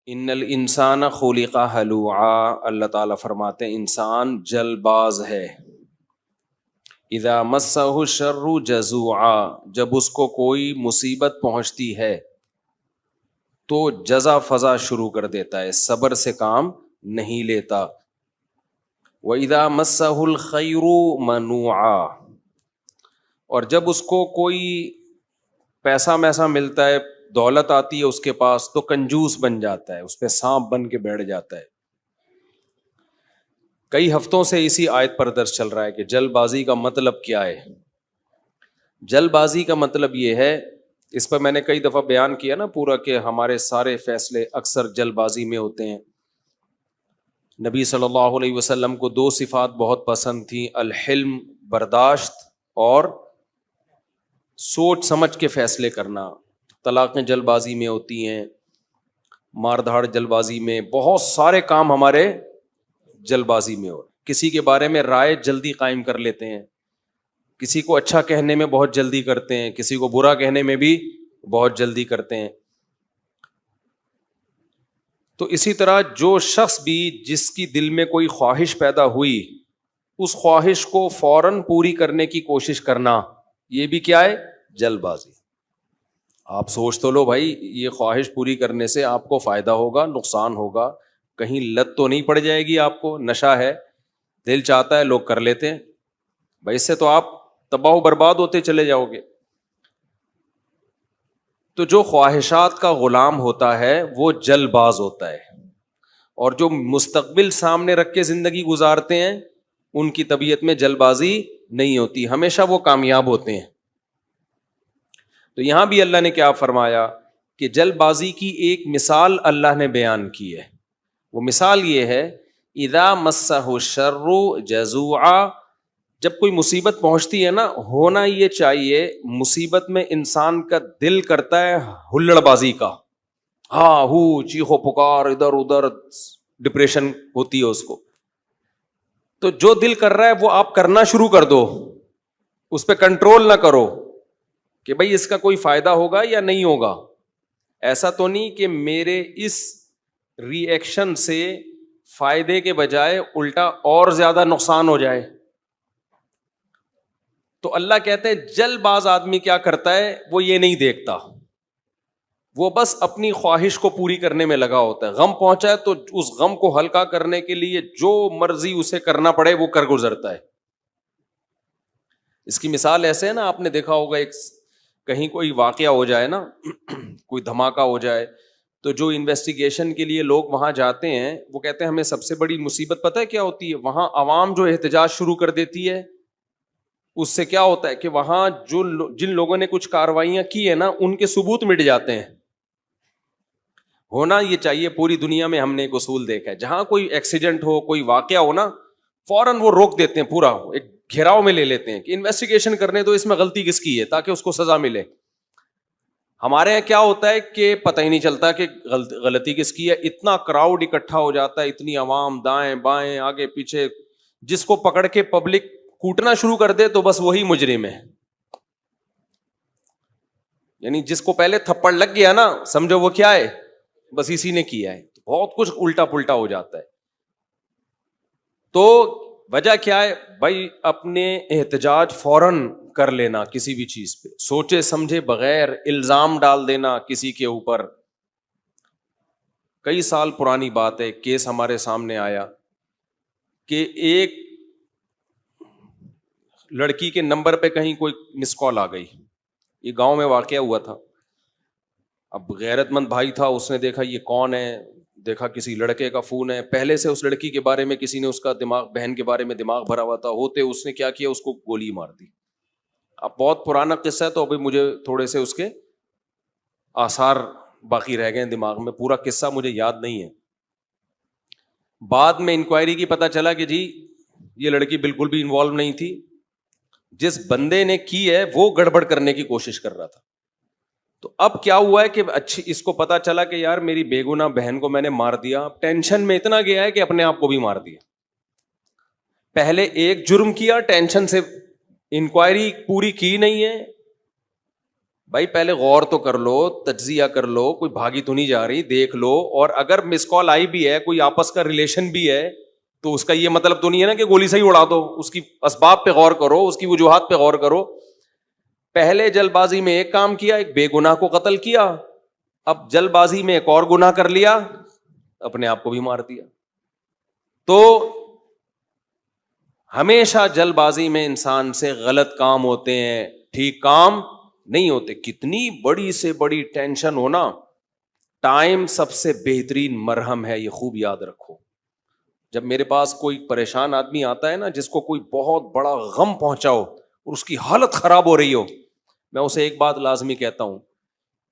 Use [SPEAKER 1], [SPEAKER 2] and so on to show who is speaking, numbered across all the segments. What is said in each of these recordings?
[SPEAKER 1] ان الانسان خلق ہلوعا، اللہ تعالیٰ فرماتے ہیں انسان جل باز ہے. اذا مسہ الشر جزوعا، جب اس کو کوئی مصیبت پہنچتی ہے تو جزا فضا شروع کر دیتا ہے، صبر سے کام نہیں لیتا. وَإِذَا مَسَّهُ الْخَيْرُ مَنُوعًا، اور جب اس کو کوئی پیسہ میسا ملتا ہے، دولت آتی ہے اس کے پاس، تو کنجوس بن جاتا ہے، اس پہ سانپ بن کے بیٹھ جاتا ہے. کئی ہفتوں سے اسی آیت پر درس چل رہا ہے کہ جلد بازی کا مطلب کیا ہے. جلد بازی کا مطلب یہ ہے، اس پر میں نے کئی دفعہ بیان کیا نا پورا، کہ ہمارے سارے فیصلے اکثر جلد بازی میں ہوتے ہیں. نبی صلی اللہ علیہ وسلم کو دو صفات بہت پسند تھیں، الحلم برداشت، اور سوچ سمجھ کے فیصلے کرنا. طلاقیں جلد بازی میں ہوتی ہیں، مار دھاڑ جلد بازی میں، بہت سارے کام ہمارے جلد بازی میں ہو. کسی کے بارے میں رائے جلدی قائم کر لیتے ہیں، کسی کو اچھا کہنے میں بہت جلدی کرتے ہیں، کسی کو برا کہنے میں بھی بہت جلدی کرتے ہیں. تو اسی طرح جو شخص بھی جس کی دل میں کوئی خواہش پیدا ہوئی، اس خواہش کو فوراً پوری کرنے کی کوشش کرنا، یہ بھی کیا ہے؟ جلد بازی. آپ سوچ تو لو بھائی، یہ خواہش پوری کرنے سے آپ کو فائدہ ہوگا نقصان ہوگا، کہیں لت تو نہیں پڑ جائے گی آپ کو؟ نشہ ہے، دل چاہتا ہے، لوگ کر لیتے ہیں بھائی، اس سے تو آپ تباہ و برباد ہوتے چلے جاؤ گے. تو جو خواہشات کا غلام ہوتا ہے وہ جلد باز ہوتا ہے، اور جو مستقبل سامنے رکھ کے زندگی گزارتے ہیں ان کی طبیعت میں جلد بازی نہیں ہوتی، ہمیشہ وہ کامیاب ہوتے ہیں. تو یہاں بھی اللہ نے کیا فرمایا کہ جلد بازی کی ایک مثال اللہ نے بیان کی ہے. وہ مثال یہ ہے، اذا مسہ الشر جزوعا، جب کوئی مصیبت پہنچتی ہے نا، ہونا یہ چاہیے مصیبت میں انسان کا دل کرتا ہے ہلڑ بازی کا، ہاں ہو چیخو پکار، ادھر ادھر، ڈپریشن ہوتی ہے اس کو. تو جو دل کر رہا ہے وہ آپ کرنا شروع کر دو، اس پہ کنٹرول نہ کرو کہ بھئی اس کا کوئی فائدہ ہوگا یا نہیں ہوگا. ایسا تو نہیں کہ میرے اس ری ایکشن سے فائدے کے بجائے الٹا اور زیادہ نقصان ہو جائے. تو اللہ کہتے ہیں جلد باز آدمی کیا کرتا ہے، وہ یہ نہیں دیکھتا، وہ بس اپنی خواہش کو پوری کرنے میں لگا ہوتا ہے. غم پہنچا ہے تو اس غم کو ہلکا کرنے کے لیے جو مرضی اسے کرنا پڑے وہ کر گزرتا ہے. اس کی مثال ایسے ہے نا، آپ نے دیکھا ہوگا ایک کہیں کوئی واقعہ ہو جائے نا کوئی دھماکہ ہو جائے، تو جو انویسٹیگیشن کے لیے لوگ وہاں جاتے ہیں وہ کہتے ہیں ہمیں سب سے بڑی مصیبت پتہ ہے کیا ہوتی ہے؟ وہاں عوام جو احتجاج شروع کر دیتی ہے، اس سے کیا ہوتا ہے کہ وہاں جن لوگوں نے کچھ کارروائیاں کی ہے نا ان کے ثبوت مٹ جاتے ہیں. ہونا یہ چاہیے، پوری دنیا میں ہم نے ایک اصول دیکھا ہے، جہاں کوئی ایکسیڈنٹ ہو، کوئی واقعہ ہو نا، فوراً وہ روک دیتے ہیں، پورا ایک گھیراؤ میں لے لیتے ہیں کہ انویسٹیگیشن کرنے تو اس میں غلطی کس کی ہے تاکہ اس کو سزا ملے. ہمارے یہاں کیا ہوتا ہے کہ پتہ ہی نہیں چلتا کہ غلطی کس کی ہے، اتنا کراؤڈ اکٹھا ہو جاتا ہے، اتنی عوام دائیں بائیں آگے پیچھے، جس کو پکڑ کے پبلک کوٹنا شروع کر دے تو بس وہی مجرم ہے. یعنی جس کو پہلے تھپڑ لگ گیا نا، سمجھو وہ کیا ہے، بس اسی نے کیا ہے. بہت کچھ الٹا پلٹا ہو جاتا ہے. تو وجہ کیا ہے بھائی؟ اپنے احتجاج فوراً کر لینا کسی بھی چیز پہ، سوچے سمجھے بغیر الزام ڈال دینا کسی کے اوپر. کئی سال پرانی بات ہے، کیس ہمارے سامنے آیا کہ ایک لڑکی کے نمبر پہ کہیں کوئی مس کال آ گئی. یہ گاؤں میں واقعہ ہوا تھا. اب غیرت مند بھائی تھا، اس نے دیکھا یہ کون ہے، دیکھا کسی لڑکے کا فون ہے، پہلے سے اس لڑکی کے بارے میں کسی نے اس کا دماغ، بہن کے بارے میں دماغ بھرا ہوا تھا، ہوتے اس نے کیا کیا، اس کو گولی مار دی. اب بہت پرانا قصہ ہے تو ابھی مجھے تھوڑے سے اس کے آثار باقی رہ گئے دماغ میں، پورا قصہ مجھے یاد نہیں ہے. بعد میں انکوائری کی پتہ چلا کہ جی یہ لڑکی بالکل بھی انوالو نہیں تھی، جس بندے نے کی ہے وہ گڑبڑ کرنے کی کوشش کر رہا تھا. تو اب کیا ہوا ہے کہ اچھی اس کو پتا چلا کہ یار میری بے گناہ بہن کو میں نے مار دیا، ٹینشن میں اتنا گیا ہے کہ اپنے آپ کو بھی مار دیا. پہلے ایک جرم کیا ٹینشن سے، انکوائری پوری کی نہیں ہے، بھائی پہلے غور تو کر لو, تجزیہ کر لو, کوئی بھاگی تو نہیں جا رہی, دیکھ لو. اور اگر مس کال آئی بھی ہے, کوئی آپس کا ریلیشن بھی ہے, تو اس کا یہ مطلب تو نہیں ہے نا کہ گولی سے ہی اڑا دو. اس کی اسباب پہ غور کرو, اس کی وجوہات پہ غور کرو. پہلے جلد بازی میں ایک کام کیا, ایک بے گناہ کو قتل کیا, اب جلد بازی میں ایک اور گناہ کر لیا, اپنے آپ کو بھی مار دیا. تو ہمیشہ جلد بازی میں انسان سے غلط کام ہوتے ہیں, ٹھیک کام نہیں ہوتے. کتنی بڑی سے بڑی ٹینشن ہونا, ٹائم سب سے بہترین مرہم ہے, یہ خوب یاد رکھو. جب میرے پاس کوئی پریشان آدمی آتا ہے نا, جس کو کوئی بہت بڑا غم پہنچا ہو اور اس کی حالت خراب ہو رہی ہو, میں اسے ایک بات لازمی کہتا ہوں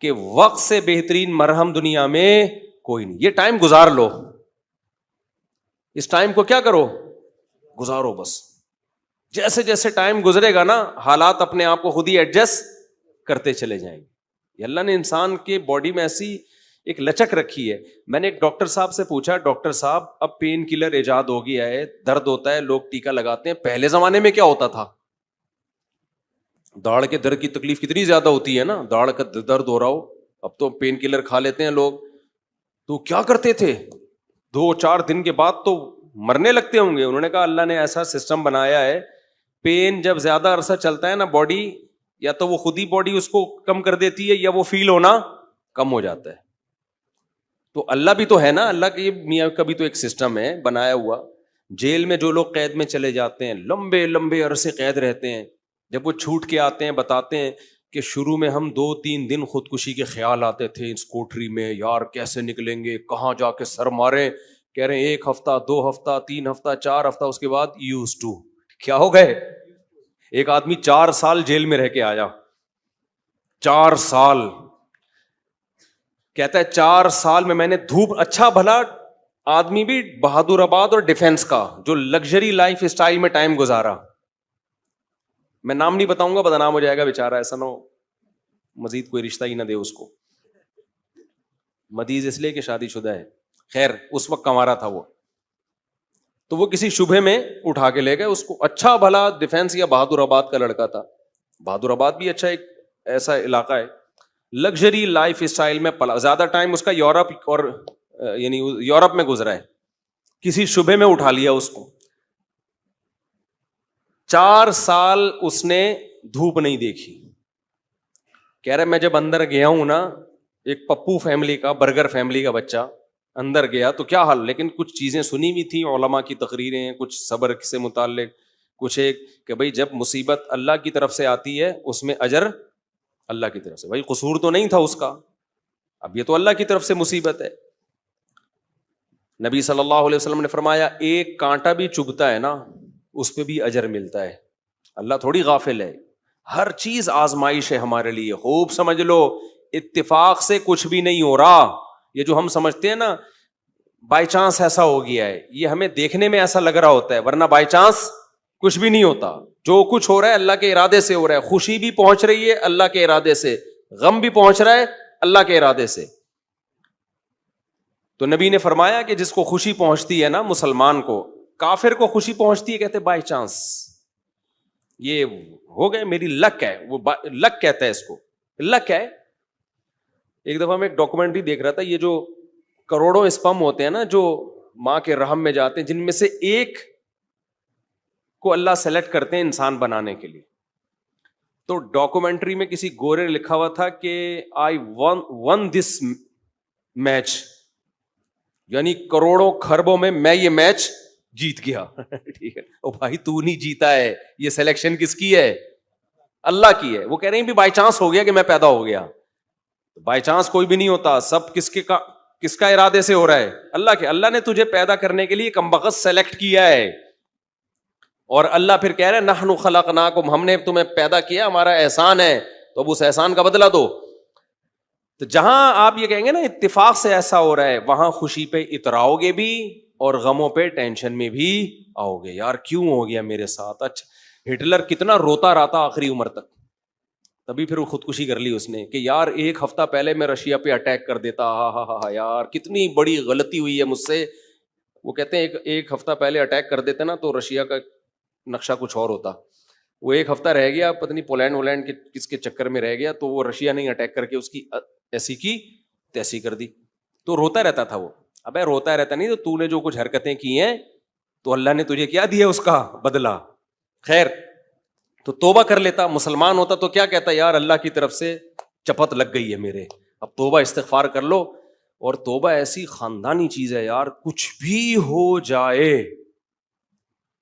[SPEAKER 1] کہ وقت سے بہترین مرہم دنیا میں کوئی نہیں. یہ ٹائم گزار لو, اس ٹائم کو کیا کرو, گزارو بس. جیسے جیسے ٹائم گزرے گا نا, حالات اپنے آپ کو خود ہی ایڈجسٹ کرتے چلے جائیں گے. یہ اللہ نے انسان کے باڈی میں ایسی ایک لچک رکھی ہے. میں نے ایک ڈاکٹر صاحب سے پوچھا, ڈاکٹر صاحب اب پین کلر ایجاد ہو گیا ہے, درد ہوتا ہے, لوگ ٹیکا لگاتے ہیں, پہلے زمانے میں کیا ہوتا تھا؟ داڑھ کے درد کی تکلیف کتنی زیادہ ہوتی ہے نا, داڑھ کا درد ہو رہا ہو, اب تو پین کلر کھا لیتے ہیں لوگ. تو کیا کرتے تھے, 2-4 دن کے بعد تو مرنے لگتے ہوں گے. انہوں نے کہا اللہ نے ایسا سسٹم بنایا ہے, پین جب زیادہ عرصہ چلتا ہے نا باڈی, یا تو وہ خود ہی باڈی اس کو کم کر دیتی ہے, یا وہ فیل ہونا کم ہو جاتا ہے. تو اللہ بھی تو ہے نا, اللہ کے میاں کا بھی تو ایک سسٹم ہے بنایا ہوا. جیل میں جو لوگ قید میں چلے جاتے ہیں, لمبے لمبے عرصے قید رہتے ہیں, جب وہ چھوٹ کے آتے ہیں بتاتے ہیں کہ شروع میں ہم 2-3 دن خودکشی کے خیال آتے تھے اس کوٹری میں, یار کیسے نکلیں گے, کہاں جا کے سر ماریں. کہہ رہے ہیں 1 ہفتہ 2 ہفتہ 3 ہفتہ 4 ہفتہ, اس کے بعد یوز ٹو. کیا ہو گئے؟ ایک آدمی 4 سال جیل میں رہ کے آیا, 4 سال. کہتا ہے 4 سال میں نے دھوپ, اچھا بھلا آدمی بھی بہادر آباد اور ڈیفینس کا جو لگژری لائف اسٹائل میں ٹائم گزارا. میں نام نہیں بتاؤں گا, بدنام ہو جائے گا بیچارہ, ایسا نہ ہو مزید کوئی رشتہ ہی نہ دے اس کو. مدیز اس لیے کہ شادی شدہ ہے. خیر اس وقت کمارا تھا وہ, تو وہ کسی شبہ میں اٹھا کے لے گئے اس کو. اچھا بھلا ڈیفینس یا بہادر آباد کا لڑکا تھا. بہادر آباد بھی اچھا ایک ایسا علاقہ ہے, لگژری لائف اسٹائل میں پلا. زیادہ ٹائم اس کا یورپ اور یعنی یورپ میں گزرا ہے. کسی شبہ میں اٹھا لیا اس کو. 4 سال اس نے دھوپ نہیں دیکھی. کہہ رہے میں جب اندر گیا ہوں نا, ایک پپو فیملی کا, برگر فیملی کا بچہ اندر گیا تو کیا حال, لیکن کچھ چیزیں سنی ہوئی تھیں, علماء کی تقریریں, کچھ صبر سے متعلق, کچھ ایک کہ بھائی جب مصیبت اللہ کی طرف سے آتی ہے اس میں اجر اللہ کی طرف سے. بھائی قصور تو نہیں تھا اس کا, اب یہ تو اللہ کی طرف سے مصیبت ہے. نبی صلی اللہ علیہ وسلم نے فرمایا ایک کانٹا بھی چبھتا ہے نا اس پہ بھی اجر ملتا ہے. اللہ تھوڑی غافل ہے, ہر چیز آزمائش ہے ہمارے لیے. خوب سمجھ لو, اتفاق سے کچھ بھی نہیں ہو رہا. یہ جو ہم سمجھتے ہیں نا بائی چانس ایسا ہو گیا ہے, یہ ہمیں دیکھنے میں ایسا لگ رہا ہوتا ہے, ورنہ بائی چانس کچھ بھی نہیں ہوتا. جو کچھ ہو رہا ہے اللہ کے ارادے سے ہو رہا ہے. خوشی بھی پہنچ رہی ہے اللہ کے ارادے سے, غم بھی پہنچ رہا ہے اللہ کے ارادے سے. تو نبی نے فرمایا کہ جس کو خوشی پہنچتی ہے نا مسلمان کو, کافر کو خوشی پہنچتی ہے کہتے بائی چانس, یہ ہو گئے میری لک ہے, وہ لک کہتا ہے اس کو, لک ہے. ایک دفعہ میں ایک ڈاکومنٹری دیکھ رہا تھا, یہ جو کروڑوں اسپم ہوتے ہیں نا جو ماں کے رحم میں جاتے ہیں, جن میں سے ایک کو اللہ سلیکٹ کرتے ہیں انسان بنانے کے لیے. تو ڈاکومنٹری میں کسی گورے نے لکھا ہوا تھا کہ آئی ون دس میچ, یعنی کروڑوں خربوں میں یہ میچ جیت گیا. ٹھیک ہے, او بھائی تو نہیں جیتا ہے, یہ سلیکشن کس کی ہے؟ اللہ کی ہے. وہ کہہ رہے ہیں بھی بائی چانس ہو گیا کہ میں پیدا ہو گیا. بائی چانس کوئی بھی نہیں ہوتا, سب کس کا ارادے سے ہو رہا ہے؟ اللہ کے. اللہ نے تجھے پیدا کرنے کے لیے کمبخت سلیکٹ کیا ہے, اور اللہ پھر کہہ رہے ہیں نحن خلقناکم, ہم نے تمہیں پیدا کیا, ہمارا احسان ہے, تو اب اس احسان کا بدلہ دو. تو جہاں آپ یہ کہیں گے نا اتفاق سے ایسا ہو رہا ہے, وہاں خوشی پہ اتراؤ گے بھی اور غموں پہ ٹینشن میں بھی آؤ گے. یار کیوں ہو گیا میرے ساتھ؟ اچھا ہٹلر کتنا روتا رہتا آخری عمر تک, تبھی پھر وہ خودکشی کر لی اس نے کہ یار 1 ہفتہ پہلے میں رشیا پہ اٹیک کر دیتا, ہاں یار کتنی بڑی غلطی ہوئی ہے مجھ سے. وہ کہتے ہیں ایک ہفتہ پہلے اٹیک کر دیتے نا تو رشیا کا نقشہ کچھ اور ہوتا. وہ ایک ہفتہ رہ گیا, پتہ نہیں پولینڈ ولینڈ کے کس کے چکر میں رہ گیا, تو وہ رشیا نے اٹیک کر کے اس کی ایسی کی تیسی کر دی. تو روتا رہتا تھا وہ. ابے روتا رہتا نہیں, تو نے جو کچھ حرکتیں کی ہیں تو اللہ نے تجھے کیا دیا اس کا بدلہ. خیر, تو توبہ کر لیتا. مسلمان ہوتا تو کیا کہتا, یار اللہ کی طرف سے چپت لگ گئی ہے میرے, اب توبہ استغفار کر لو. اور توبہ ایسی خاندانی چیز ہے یار, کچھ بھی ہو جائے.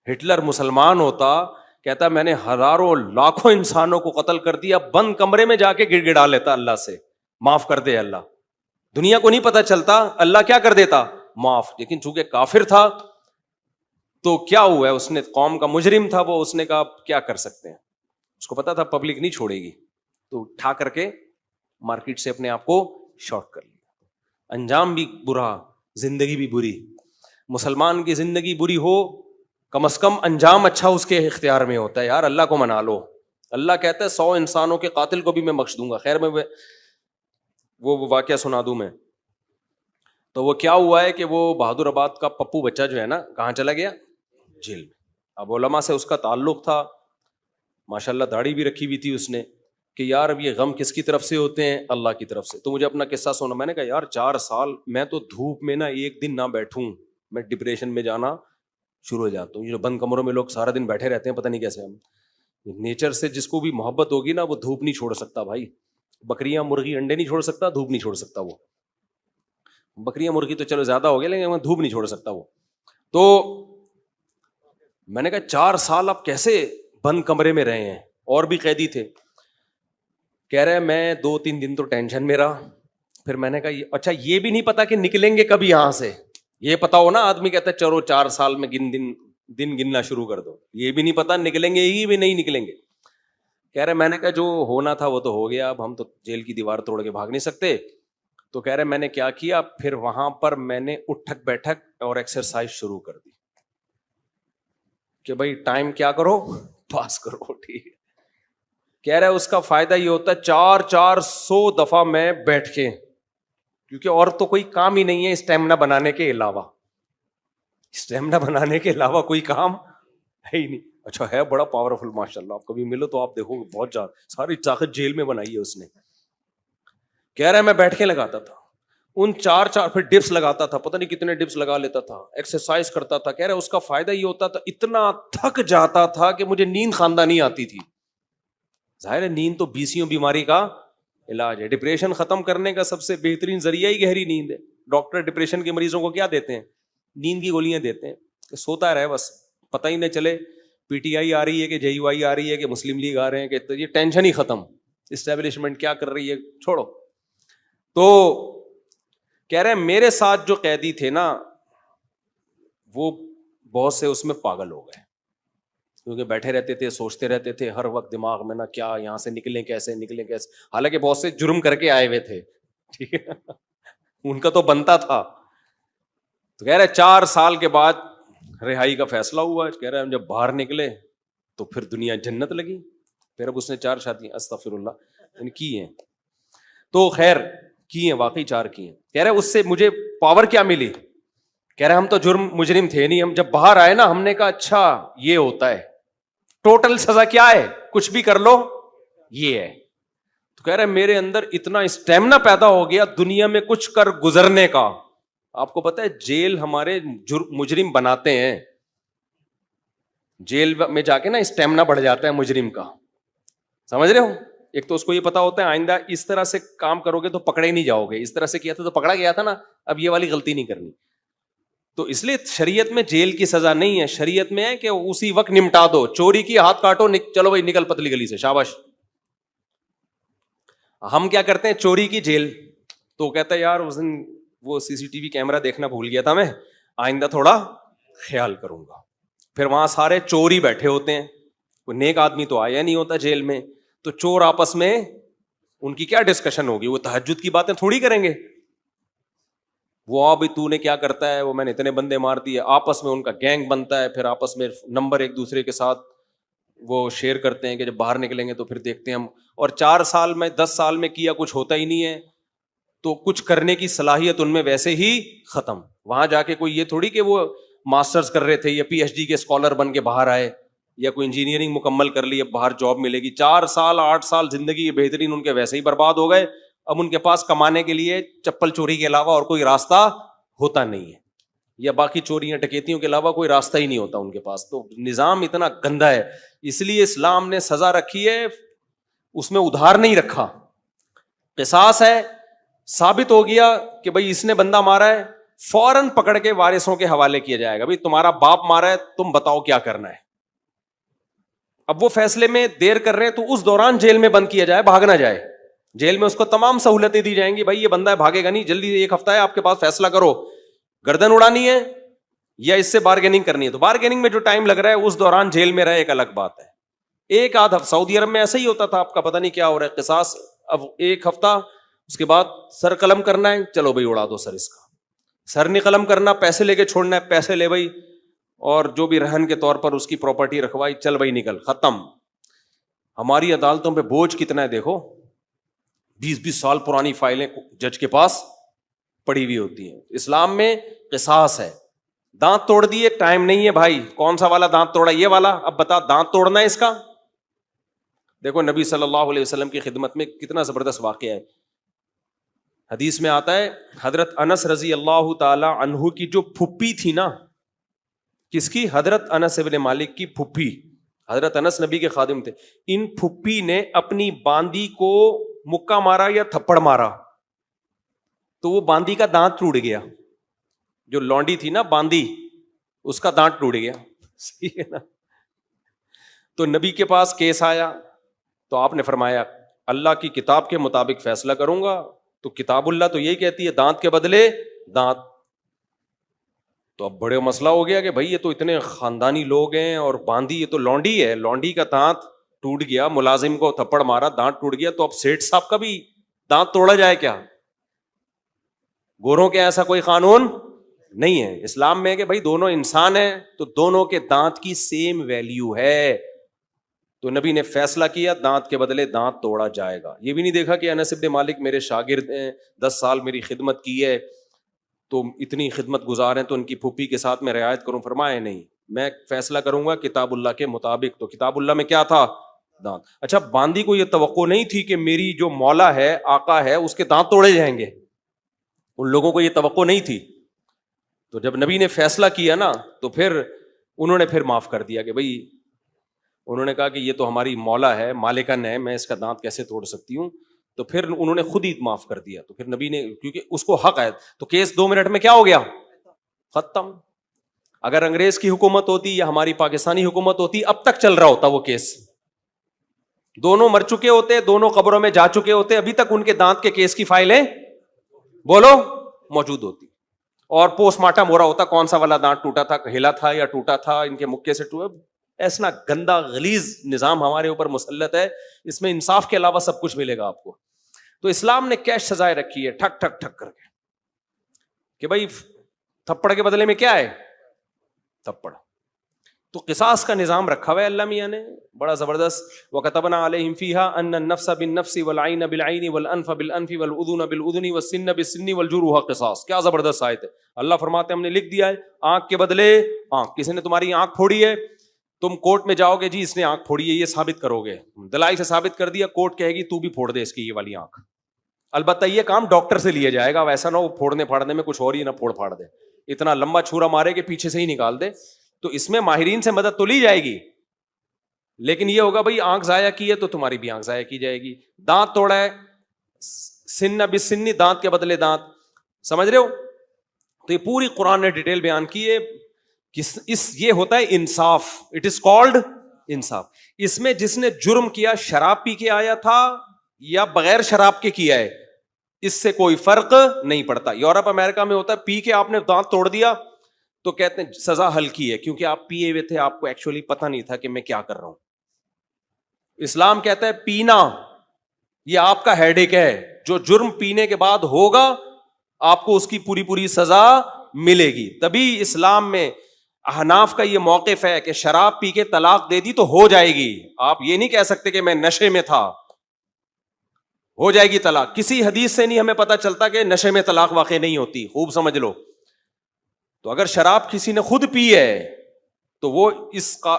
[SPEAKER 1] ہٹلر مسلمان ہوتا, کہتا میں نے ہزاروں لاکھوں انسانوں کو قتل کر دیا, بند کمرے میں جا کے گڑ گڑا لیتا اللہ سے, معاف کر دے اللہ. دنیا کو نہیں پتا چلتا, اللہ کیا کر دیتا, معاف. لیکن چونکہ کافر تھا تو کیا ہوا ہے, اس نے قوم کا مجرم تھا وہ, اس نے کہا کیا کر سکتے ہیں, اس کو پتا تھا پبلک نہیں چھوڑے گی, تو اٹھا کر کے مارکیٹ سے اپنے آپ کو شارٹ کر لیا. انجام بھی برا, زندگی بھی بری. مسلمان کی زندگی بری ہو, کم از کم انجام اچھا اس کے اختیار میں ہوتا ہے. یار اللہ کو منا لو. اللہ کہتا ہے 100 انسانوں کے قاتل کو بھی میں بخش دوں گا. خیر میں وہ واقعہ سنا دوں میں. تو وہ کیا ہوا ہے کہ وہ بہادر آباد کا پپو بچہ جو ہے نا, کہاں چلا گیا, جیل میں. اب علماء سے اس کا تعلق تھا, ماشاءاللہ داڑھی بھی رکھی ہوئی تھی اس نے, کہ یار اب یہ غم کس کی طرف سے ہوتے ہیں, اللہ کی طرف سے. تو مجھے اپنا قصہ سنا. میں نے کہا یار 4 سال میں تو دھوپ میں نا ایک دن نہ بیٹھوں, میں ڈپریشن میں جانا شروع ہو جاتا ہوں. یہ جو بند کمروں میں لوگ سارا دن بیٹھے رہتے ہیں, پتہ نہیں کیسے. ہم نیچر سے جس کو بھی محبت ہوگی نا, وہ دھوپ نہیں چھوڑ سکتا بھائی. بکریاں مرغی انڈے نہیں چھوڑ سکتا, دھوپ نہیں چھوڑ سکتا وہ. بکریاں مرغی تو چلو زیادہ ہو گیا, لیکن دھوپ نہیں چھوڑ سکتا وہ. تو میں نے کہا 4 سال آپ کیسے بند کمرے میں رہے ہیں, اور بھی قیدی تھے. کہہ رہے میں 2-3 دن تو ٹینشن میں رہا. پھر میں نے کہا اچھا یہ بھی نہیں پتا کہ نکلیں گے کب یہاں سے. یہ پتا ہو نا, آدمی کہتا ہے چلو 4 سال میں دن گننا شروع کر دو. یہ بھی نہیں پتا نکلیں گے ہی بھی نہیں نکلیں گے. کہہ رہے میں نے کہا جو ہونا تھا وہ تو ہو گیا, اب ہم تو جیل کی دیوار توڑ کے بھاگ نہیں سکتے. تو کہہ رہے میں نے کیا کیا, پھر وہاں پر میں نے اٹھک بیٹھک اور ایکسرسائز شروع کر دی کہ بھائی ٹائم کیا کرو, پاس کرو. ٹھیک ہے. کہہ رہے اس کا فائدہ یہ ہوتا ہے 400 دفعہ میں بیٹھ کے, کیونکہ اور تو کوئی کام ہی نہیں ہے اسٹیمنا بنانے کے علاوہ. اسٹیمنا بنانے کے علاوہ کوئی کام ہے ہی نہیں. اچھا ہے بڑا پاورفل ماشاء اللہ, آپ کبھی ملو تو آپ دیکھو بہت زیادہ ساری طاقت جیل میں بنائی ہے اس نے. کہہ رہا ہے میں بیٹھ کے لگاتا تھا ان 4 پھر ڈپس لگاتا تھا, پتہ نہیں کتنے ڈپس لگا لیتا تھا, ایکسرسائز کرتا تھا. کہہ رہا ہے اس کا فائدہ یہ ہوتا تھا اتنا تھک جاتا تھا کہ مجھے نیند خاندانی آتی تھی. ظاہر ہے نیند تو 20 بیماری کا علاج ہے. ڈپریشن ختم کرنے کا سب سے بہترین ذریعہ ہی گہری نیند ہے. ڈاکٹر ڈپریشن کے مریضوں کو کیا دیتے ہیں, نیند کی گولیاں دیتے ہیں کہ سوتا رہے بس, پتہ ہی نہ چلے پی ٹی آئی آ رہی ہے کہ جے یو آئی آ رہی ہے کہ مسلم لیگ آ رہے ہیں, کہ یہ ٹینشن ہی ختم, اسٹیبلشمنٹ کیا کر رہی ہے چھوڑو. تو کہہ رہے ہیں میرے ساتھ جو قیدی تھے نا وہ بہت سے اس میں پاگل ہو گئے, کیونکہ بیٹھے رہتے تھے, سوچتے رہتے تھے ہر وقت دماغ میں نا کیا یہاں سے نکلیں کیسے. حالانکہ بہت سے جرم کر کے آئے ہوئے تھے, ٹھیک ہے, ان کا تو بنتا تھا. تو کہہ رہے 4 سال کے بعد رہائی کا فیصلہ ہوا. کہہ رہے ہم جب باہر نکلے تو پھر دنیا جنت لگی. پھر اب اس نے 4 شادیاں استغفر اللہ کی ہیں. تو خیر کی ہیں, واقعی 4 کی ہیں. کہہ رہے اس سے مجھے پاور کیا ملی. کہہ رہے ہم تو مجرم تھے نہیں, ہم جب باہر آئے نا ہم نے کہا اچھا یہ ہوتا ہے, ٹوٹل سزا کیا ہے, کچھ بھی کر لو یہ ہے. تو کہہ رہے میرے اندر اتنا اسٹیمنا پیدا ہو گیا دنیا میں کچھ کر گزرنے کا. آپ کو پتا ہے جیل ہمارے مجرم بناتے ہیں, جیل میں جا کے نا اسٹیمنا بڑھ جاتا ہے مجرم کا, سمجھ رہے ہو. ایک تو اس کو یہ پتا ہوتا ہے آئندہ اس طرح سے کام کرو گے تو پکڑے ہی نہیں جاؤ گے, اس طرح سے کیا تھا تو پکڑا گیا تھا نا, اب یہ والی غلطی نہیں کرنی. تو اس لیے شریعت میں جیل کی سزا نہیں ہے, شریعت میں ہے کہ اسی وقت نمٹا دو. چوری کی ہاتھ کاٹو, چلو بھائی نکل پتلی گلی سے, شاباش. ہم کیا کرتے ہیں چوری کی جیل, تو کہتا ہے یار اس دن وہ CCTV کیمرہ دیکھنا بھول گیا تھا میں, آئندہ تھوڑا خیال کروں گا. پھر وہاں سارے چور ہی بیٹھے ہوتے ہیں, کوئی نیک آدمی تو آیا نہیں ہوتا جیل میں. تو چور آپس میں ان کی کیا ڈسکشن ہوگی, وہ تہجد کی باتیں تھوڑی کریں گے. وہ بھی تو نے کیا کرتا ہے, وہ میں نے اتنے بندے مار دیے, آپس میں ان کا گینگ بنتا ہے. پھر آپس میں نمبر ایک دوسرے کے ساتھ وہ شیئر کرتے ہیں کہ جب باہر نکلیں گے تو پھر دیکھتے ہیں ہم. اور 4 سال میں 10 سال میں کیا کچھ ہوتا ہی نہیں ہے, تو کچھ کرنے کی صلاحیت ان میں ویسے ہی ختم. وہاں جا کے کوئی یہ تھوڑی کہ وہ ماسٹرز کر رہے تھے یا PhD کے اسکالر بن کے باہر آئے, یا کوئی انجینئرنگ مکمل کر لی, اب باہر جاب ملے گی, 4 سال 8 سال زندگی بہترین ان کے ویسے ہی برباد ہو گئے. اب ان کے پاس کمانے کے لیے چپل چوری کے علاوہ اور کوئی راستہ ہوتا نہیں ہے, یا باقی چوریاں ڈکیتیوں کے علاوہ کوئی راستہ ہی نہیں ہوتا ان کے پاس. تو نظام اتنا گندا ہے, اس لیے اسلام نے سزا رکھی ہے, اس میں ادھار نہیں رکھا. قصاص ہے, ثابت ہو گیا کہ بھائی اس نے بندہ مارا ہے, فوراً پکڑ کے وارثوں کے حوالے کیا جائے گا, بھائی تمہارا باپ مارا ہے, تم بتاؤ کیا کرنا ہے. اب وہ فیصلے میں دیر کر رہے ہیں تو اس دوران جیل میں بند کیا جائے, بھاگ نہ جائے. جیل میں اس کو تمام سہولتیں دی جائیں گی, بھائی یہ بندہ ہے بھاگے گا نہیں, جلدی 1 ہفتہ ہے آپ کے پاس, فیصلہ کرو, گردن اڑانی ہے یا اس سے بارگیننگ کرنی ہے. تو بارگیننگ میں جو ٹائم لگ رہا ہے اس دوران جیل میں رہے ایک الگ بات ہے. 1 آدھ ہفتہ سعودی عرب میں ایسا ہی ہوتا تھا, آپ کا پتہ نہیں کیا ہو رہا ہے. قصاص اب 1 ہفتہ, اس کے بعد سر قلم کرنا ہے, چلو بھائی اڑا دو سر اس کا. سر نہیں قلم کرنا, پیسے لے کے چھوڑنا ہے, پیسے لے بھائی, اور جو بھی رہن کے طور پر اس کی پراپرٹی رکھوائی, چل بھائی نکل, ختم. ہماری عدالتوں پہ بوجھ کتنا ہے دیکھو, 20 سال پرانی فائلیں جج کے پاس پڑی ہوئی ہوتی ہیں. اسلام میں قصاص ہے. دانت توڑ دیے, ٹائم نہیں ہے بھائی, کون سا والا دانت توڑا, یہ والا, اب بتا دانت توڑنا ہے اس کا. دیکھو نبی صلی اللہ علیہ وسلم کی خدمت میں کتنا زبردست واقعہ ہے. حدیث میں آتا ہے, حضرت انس رضی اللہ تعالی عنہ کی جو پھپھی تھی نا, کس کی, حضرت انس ابن مالک کی پھپھی. حضرت انس نبی کے خادم تھے. ان پھپھی نے اپنی باندی کو مکہ مارا یا تھپڑ مارا, تو وہ باندی کا دانت ٹوٹ گیا. جو لونڈی تھی نا باندی, اس کا دانت ٹوٹ گیا. صحیح ہے نا. تو نبی کے پاس کیس آیا, تو آپ نے فرمایا اللہ کی کتاب کے مطابق فیصلہ کروں گا. تو کتاب اللہ تو یہی کہتی ہے دانت کے بدلے دانت. تو اب بڑے مسئلہ ہو گیا کہ بھائی یہ تو اتنے خاندانی لوگ ہیں, اور باندی یہ تو لونڈی ہے, لونڈی کا دانت ٹوٹ گیا, ملازم کو تھپڑ مارا, دانت ٹوٹ گیا, تو اب سیٹھ صاحب کا بھی دانت توڑا جائے کیا؟ گوروں کے ایسا کوئی قانون نہیں ہے. اسلام میں کہ بھائی دونوں انسان ہیں, تو دونوں کے دانت کی سیم ویلیو ہے. تو نبی نے فیصلہ کیا دانت کے بدلے دانت توڑا جائے گا. یہ بھی نہیں دیکھا کہ انس بن مالک میرے شاگرد ہیں, 10 سال میری خدمت کی ہے, تو اتنی خدمت گزار ہیں, تو ان کی پھوپھی کے ساتھ میں رعایت کروں. فرمایا نہیں, میں فیصلہ کروں گا کتاب اللہ کے مطابق. تو کتاب اللہ میں کیا تھا؟ دانت. اچھا, باندی کو یہ توقع نہیں تھی کہ میری جو مولا ہے, آقا ہے, اس کے دانت توڑے جائیں گے. ان لوگوں کو یہ توقع نہیں تھی. تو جب نبی نے فیصلہ کیا نا, تو پھر انہوں نے پھر معاف کر دیا کہ بھائی, انہوں نے کہا کہ یہ تو ہماری مولا ہے, مالکن ہے, میں اس کا دانت کیسے توڑ سکتی ہوں. تو پھر انہوں نے خود ہی معاف کر دیا. تو پھر نبی نے, کیونکہ اس کو حق ہے, تو کیس 2 منٹ میں کیا ہو گیا, ختم. اگر انگریز کی حکومت ہوتی یا ہماری پاکستانی حکومت ہوتی, اب تک چل رہا ہوتا وہ کیس. دونوں مر چکے ہوتے, دونوں قبروں میں جا چکے ہوتے, ابھی تک ان کے دانت کے کیس کی فائلیں بولو موجود ہوتی, اور پوسٹ مارٹم ہو رہا ہوتا, کون سا والا دانت ٹوٹا تھا, ہلا تھا یا ٹوٹا تھا, ان کے مکے سے ٹوٹا. ایسا گندا غلیظ نظام ہمارے اوپر مسلط ہے, اس میں انصاف کے علاوہ سب کچھ ملے گا آپ کو. تو اسلام نے کیش سزائیں رکھی ہے, ٹھک ٹھک ٹھک کر کے, کہ بھائی تھپڑ کے بدلے میں کیا ہے, تھپڑ. تو قصاص کا نظام رکھا ہوا ہے اللہ میاں نے بڑا زبردست. وَكَتَبْنَا عَلَيْهِمْ فِيهَا أَنَّ النَّفْسَ بِالنَّفْسِ وَالْعَيْنَ بِالْعَيْنِ وَالْأَنْفَ بِالْأَنْفِ وَالْأُذُنَ بِالْأُذُنِ وَالسِّنَّ بِالسِّنِّ وَالْجُرُوحَ قِصَاص. کیا زبردست آیت ہے. اللہ فرماتے ہیں ہم نے لکھ دیا ہے, آنکھ کے بدلے آنکھ. کسی نے تمہاری آنکھ پھوڑی ہے, تم کورٹ میں جاؤ گے, جی اس نے آنکھ پھوڑی ہے, یہ ثابت کرو گے, دلائل سے ثابت کر دیا, کورٹ کہے گی تو بھی پھوڑ دے اس کی یہ والی آنکھ. البتہ یہ کام ڈاکٹر سے لیا جائے گا, ویسا نہ ہو پھوڑنے پھاڑنے میں کچھ اور ہی نہ پھوڑ پھاڑ دے, اتنا لمبا چھورا مارے کہ پیچھے سے ہی نکال دے. تو اس میں ماہرین سے مدد تو لی جائے گی, لیکن یہ ہوگا بھائی آنکھ ضائع کی ہے تو تمہاری بھی آنکھ ضائع کی جائے گی. دانت توڑا ہے, سن بسنی, دانت کے بدلے دانت. سمجھ رہے ہو؟ تو یہ پوری قرآن نے ڈیٹیل بیان کی ہے. یہ ہوتا ہے انصاف, اٹ از کالڈ انصاف. اس میں جس نے جرم کیا شراب پی کے آیا تھا یا بغیر شراب کے کیا ہے, اس سے کوئی فرق نہیں پڑتا. یورپ امریکہ میں ہوتا ہے, پی کے آپ نے دانت توڑ دیا تو کہتے ہیں سزا ہلکی ہے, کیونکہ آپ پیے ہوئے تھے, آپ کو ایکچولی پتہ نہیں تھا کہ میں کیا کر رہا ہوں. اسلام کہتا ہے پینا یہ آپ کا ہیڈ ایک ہے, جو جرم پینے کے بعد ہوگا آپ کو اس کی پوری پوری سزا ملے گی. تبھی اسلام میں احناف کا یہ موقف ہے کہ شراب پی کے طلاق دے دی تو ہو جائے گی. آپ یہ نہیں کہہ سکتے کہ میں نشے میں تھا, ہو جائے گی طلاق. کسی حدیث سے نہیں ہمیں پتہ چلتا کہ نشے میں طلاق واقع نہیں ہوتی, خوب سمجھ لو. تو اگر شراب کسی نے خود پی ہے تو وہ اس کا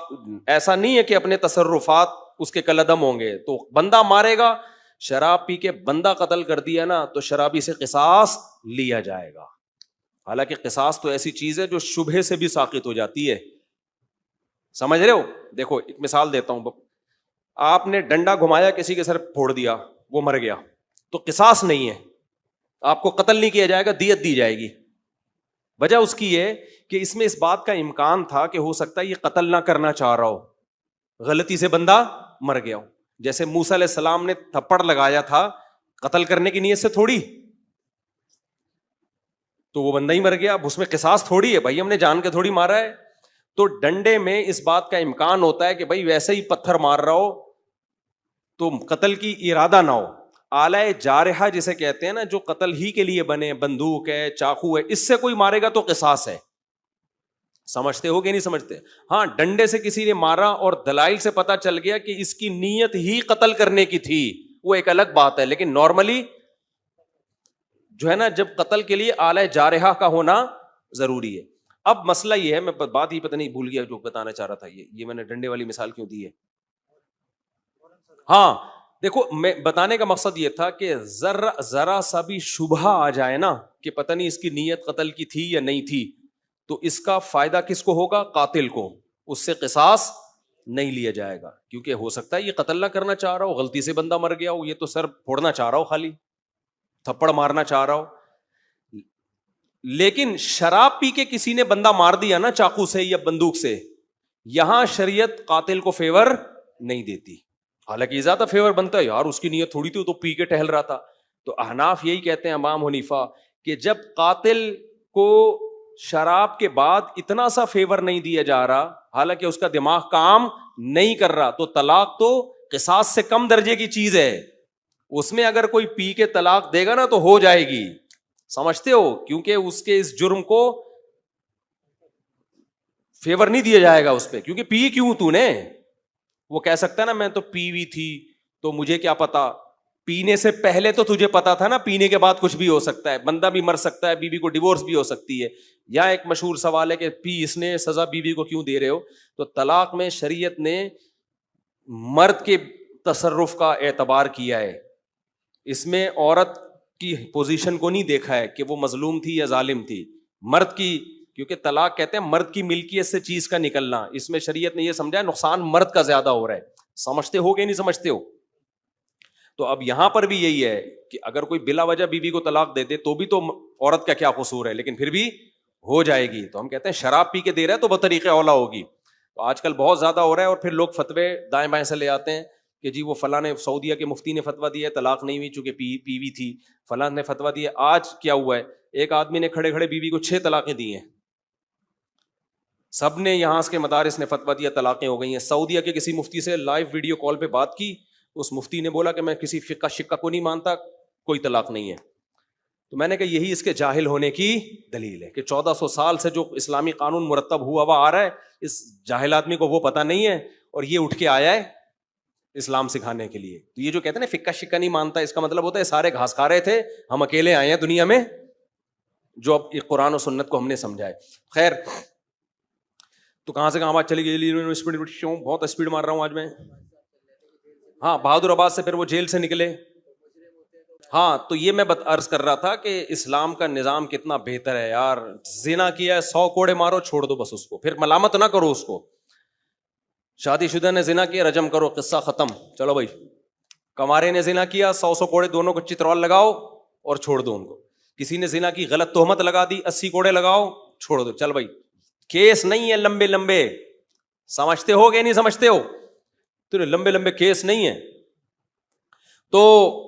[SPEAKER 1] ایسا نہیں ہے کہ اپنے تصرفات اس کے کالعدم ہوں گے. تو بندہ مارے گا, شراب پی کے بندہ قتل کر دیا نا تو شرابی سے قصاص لیا جائے گا. حالانکہ قصاص تو ایسی چیز ہے جو شبہے سے بھی ساقط ہو جاتی ہے, سمجھ رہے ہو؟ دیکھو ایک مثال دیتا ہوں, آپ نے ڈنڈا گھمایا کسی کے سر پھوڑ دیا, وہ مر گیا, تو قصاص نہیں ہے, آپ کو قتل نہیں کیا جائے گا, دیت دی جائے گی. وجہ اس کی یہ کہ اس میں اس بات کا امکان تھا کہ ہو سکتا ہے یہ قتل نہ کرنا چاہ رہا ہو, غلطی سے بندہ مر گیا ہو. جیسے موسیٰ علیہ السلام نے تھپڑ لگایا تھا قتل کرنے کی نیت سے تھوڑی, تو وہ بندہ ہی مر گیا, اب اس میں قصاص تھوڑی ہے بھائی, ہم نے جان کے تھوڑی مارا ہے. تو ڈنڈے میں اس بات کا امکان ہوتا ہے کہ بھائی ویسے ہی پتھر مار رہا ہو تو قتل کی ارادہ نہ ہو. آلہ جارحہ جسے کہتے ہیں نا, جو قتل ہی کے لیے بنے, بندوق ہے, چاقو ہے, اس سے کوئی مارے گا تو قصاص ہے. سمجھتے ہو کہ نہیں سمجھتے؟ ہاں, ڈنڈے سے کسی نے مارا اور دلائل سے پتا چل گیا کہ اس کی نیت ہی قتل کرنے کی تھی, وہ ایک الگ بات ہے. لیکن نارملی جو ہے نا, جب قتل کے لیے آلہ جارحہ کا ہونا ضروری ہے. اب مسئلہ یہ ہے, میں بات ہی پتہ نہیں بھول گیا جو بتانا چاہ رہا تھا, یہ میں نے ڈنڈے والی مثال کیوں دی ہے. ہاں دیکھو, میں بتانے کا مقصد یہ تھا کہ ذرا سا بھی شبہ آ جائے نا کہ پتہ نہیں اس کی نیت قتل کی تھی یا نہیں تھی, تو اس کا فائدہ کس کو ہوگا؟ قاتل کو. اس سے قصاص نہیں لیا جائے گا, کیونکہ ہو سکتا ہے یہ قتل نہ کرنا چاہ رہا ہو, غلطی سے بندہ مر گیا ہو, یہ تو سر پھوڑنا چاہ رہا ہو, خالی تھپڑ مارنا چاہ رہا ہو. لیکن شراب پی کے کسی نے بندہ مار دیا نا چاقو سے یا بندوق سے, یہاں شریعت قاتل کو فیور نہیں دیتی. حالانکہ یہ زیادہ فیور بنتا ہے, یار اس کی نیت تھوڑی تھی, تو پی کے ٹہل رہا تھا. تو احناف یہی کہتے ہیں, امام حنیفہ, کہ جب قاتل کو شراب کے بعد اتنا سا فیور نہیں دیا جا رہا, حالانکہ اس کا دماغ کام نہیں کر رہا, تو طلاق تو قصاص سے کم درجے کی چیز ہے. اس میں اگر کوئی پی کے طلاق دے گا نا تو ہو جائے گی, سمجھتے ہو؟ کیونکہ اس کے اس جرم کو فیور نہیں دیا جائے گا اس پہ, کیونکہ پی کیوں تو نے. وہ کہہ سکتا ہے نا, میں تو پی ہوئی تھی تو مجھے کیا پتا, پینے سے پہلے تو تجھے پتا تھا نا, پینے کے بعد کچھ بھی ہو سکتا ہے, بندہ بھی مر سکتا ہے, بیوی کو ڈیورس بھی ہو سکتی ہے. یا ایک مشہور سوال ہے کہ پی اس نے, سزا بیوی کو کیوں دے رہے ہو؟ تو طلاق میں شریعت نے مرد کے تصرف کا اعتبار کیا ہے, اس میں عورت کی پوزیشن کو نہیں دیکھا ہے کہ وہ مظلوم تھی یا ظالم تھی, مرد کی, کیونکہ طلاق کہتے ہیں مرد کی ملکیت سے چیز کا نکلنا, اس میں شریعت نے یہ سمجھا نقصان مرد کا زیادہ ہو رہا ہے. سمجھتے ہو کہ نہیں سمجھتے ہو؟ تو اب یہاں پر بھی یہی ہے کہ اگر کوئی بلا وجہ بیوی کو طلاق دے دے تو بھی تو عورت کا کیا قصور ہے, لیکن پھر بھی ہو جائے گی. تو ہم کہتے ہیں شراب پی کے دے رہا ہے تو بطریق اولا ہوگی. تو آج کل بہت زیادہ ہو رہا ہے, اور پھر لوگ فتوے دائیں بائیں سے لے آتے ہیں کہ جی وہ فلاں نے, سعودیہ کے مفتی نے فتویٰ دیا ہے طلاق نہیں ہوئی چونکہ پی ہوئی تھی, فلاں نے فتویٰ دیا. آج کیا ہوا ہے, ایک آدمی نے کھڑے کھڑے بیوی کو 6 طلاقیں دی ہیں, سب نے یہاں کے مدارس نے فتویٰ دیا, طلاقیں ہو گئی ہیں. سعودیہ کے کسی مفتی سے لائیو ویڈیو کال پہ بات کی, اس مفتی نے بولا کہ میں کسی فقہ شقہ کو نہیں مانتا, کوئی طلاق نہیں ہے. تو میں نے کہا یہی اس کے جاہل ہونے کی دلیل ہے کہ 1400 سال سے جو اسلامی قانون مرتب ہوا آ رہا ہے, اس جاہل آدمی کو وہ پتہ نہیں ہے, اور یہ اٹھ کے آیا ہے اسلام سکھانے کے لیے. تو یہ جو کہتے ہیں نا فقہ شقہ نہیں مانتا, اس کا مطلب ہوتا ہے سارے گھاس کھا رہے تھے, ہم اکیلے آئے ہیں دنیا میں جو اب قرآن و سنت کو ہم نے سمجھا ہے. خیر, تو کہاں سے کہاں بات چلی گئی, بہت اسپیڈ مار رہا ہوں آج میں. ہاں, بہادر آباد سے پھر وہ جیل سے نکلے. ہاں, تو یہ میں عرض کر رہا تھا کہ اسلام کا نظام کتنا بہتر ہے یار. زنا کیا ہے 100 کوڑے مارو, چھوڑ دو بس اس کو, پھر ملامت نہ کرو اس کو. شادی شدہ نے زنا کیا, رجم کرو, قصہ ختم, چلو بھائی. کمارے نے زنا کیا, 100 کوڑے دونوں کو چترال لگاؤ اور چھوڑ دو ان کو. کسی نے زنا کی غلط تہمت لگا دی, 80 کوڑے لگاؤ, چھوڑ دو, چل بھائی. کیس نہیں ہے لمبے لمبے, سمجھتے ہو کہ نہیں سمجھتے ہو؟ تو لمبے لمبے کیس نہیں ہے. تو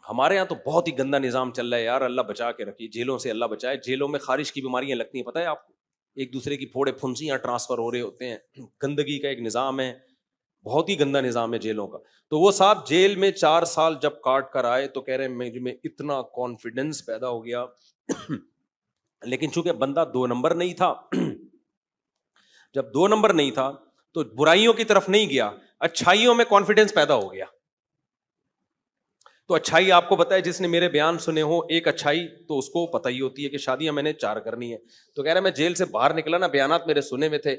[SPEAKER 1] ہمارے یہاں تو بہت ہی گندا نظام چل رہا ہے یار, اللہ بچا کے رکھیے, جیلوں سے اللہ بچائے. جیلوں میں خارش کی بیماریاں لگتی ہیں, پتہ ہے آپ کو, ایک دوسرے کی پھوڑے پھنسیاں ٹرانسفر ہو رہے ہوتے ہیں, گندگی کا ایک نظام ہے, بہت ہی گندا نظام ہے جیلوں کا. تو وہ صاحب جیل میں 4 سال جب کاٹ کر آئے تو کہہ رہے ہیں میں اتنا کانفیڈنس پیدا ہو گیا, لیکن چونکہ بندہ 2 نمبر نہیں تھا, جب 2 نمبر نہیں تھا تو برائیوں کی طرف نہیں گیا, اچھائیوں میں کانفیڈنس پیدا ہو گیا. تو اچھائی آپ کو پتا ہے, جس نے میرے بیان سنے ہو, ایک اچھائی تو اس کو پتہ ہی ہوتی ہے کہ شادیاں میں نے 4 کرنی ہے. تو کہہ رہا ہے میں جیل سے باہر نکلا نا, بیانات میرے سنے میں تھے,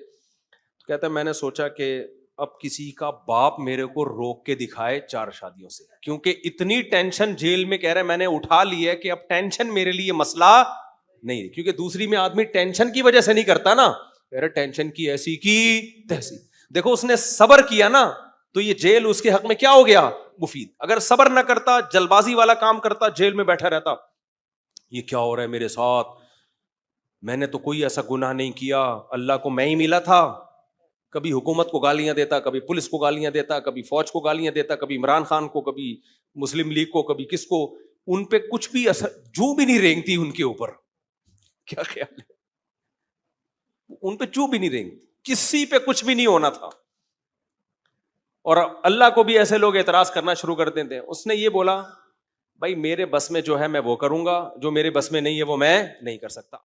[SPEAKER 1] کہتا ہے میں نے سوچا کہ اب کسی کا باپ میرے کو روک کے دکھائے 4 شادیوں سے، کیونکہ اتنی ٹینشن جیل میں، کہہ رہے میں نے اٹھا لی ہے کہ اب ٹینشن میرے لیے مسئلہ نہیں، کیونکہ دوسری میں آدمی ٹینشن کی وجہ سے نہیں کرتا نا، کہہ رہے ٹینشن کی ایسی کی تیسی. دیکھو اس نے صبر کیا نا تو یہ جیل اس کے حق میں کیا ہو گیا؟ مفید. اگر صبر نہ کرتا، جلد بازی والا کام کرتا، جیل میں بیٹھا رہتا، یہ کیا ہو رہا ہے میرے ساتھ، میں نے تو کوئی ایسا گناہ نہیں کیا، اللہ کو میں ہی ملا تھا. کبھی حکومت کو گالیاں دیتا، کبھی پولیس کو گالیاں دیتا، کبھی فوج کو گالیاں دیتا، کبھی عمران خان کو، کبھی مسلم لیگ کو، کبھی کس کو. ان پہ کچھ بھی اثر جو بھی نہیں رینگتی ان کے اوپر. کیا خیال ہے؟ ان پہ جو بھی نہیں رینگتی، کسی پہ کچھ بھی نہیں ہونا تھا. اور اللہ کو بھی ایسے لوگ اعتراض کرنا شروع کر دیتے ہیں. اس نے یہ بولا بھائی میرے بس میں جو ہے میں وہ کروں گا، جو میرے بس میں نہیں ہے وہ میں نہیں کر سکتا.